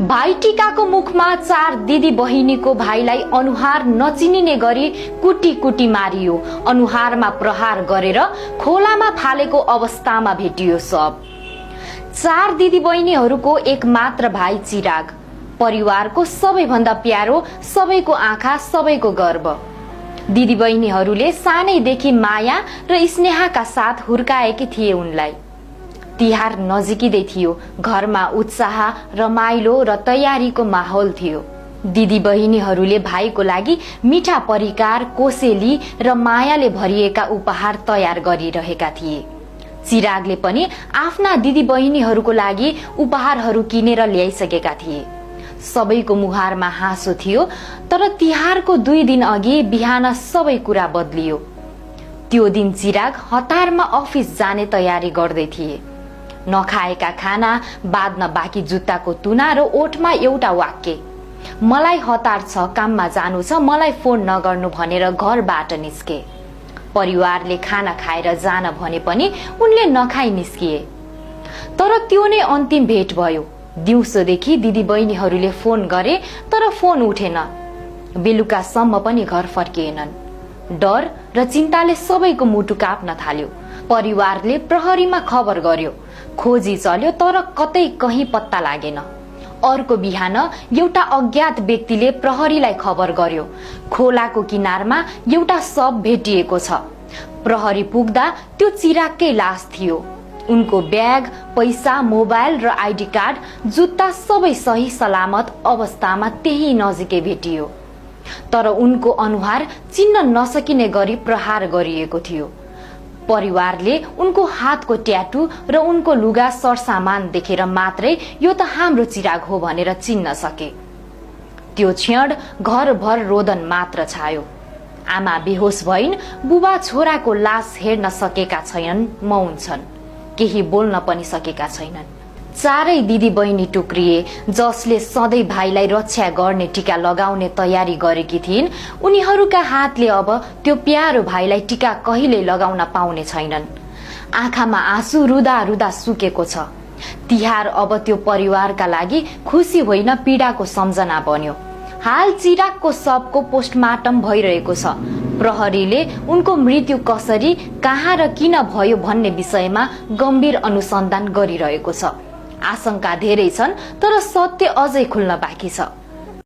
भाइटिकाको मुखमा 4 दिदी बहिनीको भाइलाई अनुहार नचिनिने गरी कुटी कुटी मारियो। अनुहारमा प्रहार गरेर खोलामा फालेको अवस्थामा भेटियो सब। 4 दिदी बहिनीहरूको एक मात्र भाइ चिराग, परिवारको सबैभन्दा प्यारो, सबैको आँखा, सबैको गर्व। दिदी बहिनीहरूले सानैदेखि माया र स्नेहका साथ हुर्काएकी थिए उनलाई। तिहार नजिकिँदै थियो। घरमा उत्साह, रमाइलो र तयारीको माहौल थियो। दिदी बहिनीहरूले भाइको लागि मिठा परिकार, कोसेली र मायाले भरिएका उपहार तयार गरिरहेका थिए। चिरागले पनि आफ्ना दिदी बहिनीहरूको लागि उपहारहरू किनेर ल्याइसकेका थिए। सबैको मुहारमा हाँसो थियो। तर तिहारको 2 दिन अघि बिहान सबै कुरा बदलियो। त्यो दिन चिराग हतारमा अफिस जाने तयारी गर्दै थिए। नखाएका खाना, बाँध्न बाँकी जुत्ताको तुना र ओठमा एउटा वाक्य, मलाई हतार छ, काममा जानु छ, मलाई फोन नगर्नु भनेर घरबाट निस्के। परिवारले खाना खाएर जान भने पनि उनले नखाई निस्किए। तर त्यो नै अन्तिम भेट भयो। दिउँसोदेखि दिदी बहिनीहरूले फोन गरे तर फोन उठेन। बेलुकासम्म पनि घर फर्किएनन्। डर र चिन्ताले सबैको मुटु काप्न थाल्यो। परिवारले प्रहरीमा खबर गर्यो। खोजी चल्यो तर कतै कहीँ पत्ता लागेन। अर्को बिहान एउटा अज्ञात व्यक्तिले प्रहरीलाई खबर गर्यो, खोलाको किनारमा एउटा शव भेटिएको छ। प्रहरी पुग्दा त्यो चिरागकै लास थियो। उनको ब्याग, पैसा, मोबाइल र आइडी कार्ड, जुत्ता सबै सही सलामत अवस्थामा त्यही नजिकै भेटियो। तर उनको अनुहार चिन्न नसकिने गरी प्रहार गरिएको थियो। परिवारले उनको हातको ट्याटु र उनको लुगा सरसामान देखेर मात्रै यो त हाम्रो चिराग हो भनेर चिन्न सके। त्यो क्षण घरभर रोदन मात्र छायो। आमा बेहोस भइन्। बुबा छोराको लास हेर्न सकेका छैनन्, मौन छन्, केही बोल्न पनि सकेका छैनन्। 4 दिदी बहिनी टुक्रिए। जसले सधैँ भाइलाई रक्षा गर्ने टीका लगाउने तयारी गरेकी थिइन्, उनीहरूका हातले अब त्यो प्यारो भाइलाई टीका कहिले लगाउन पाउने छैनन्। आँखामा आँसु रुदा रुदा सुकेको छ। तिहार अब त्यो परिवारका लागि खुसी होइन, पीडाको सम्झना बन्यो। हाल चिरागको शवको पोस्टमार्टम भइरहेको छ। प्रहरीले उनको मृत्यु कसरी, कहाँ र किन भयो भन्ने विषयमा गम्भीर अनुसन्धान गरिरहेको छ। आशंका धेरै छन् तर सत्य अझै खुल्न बाँकी छ।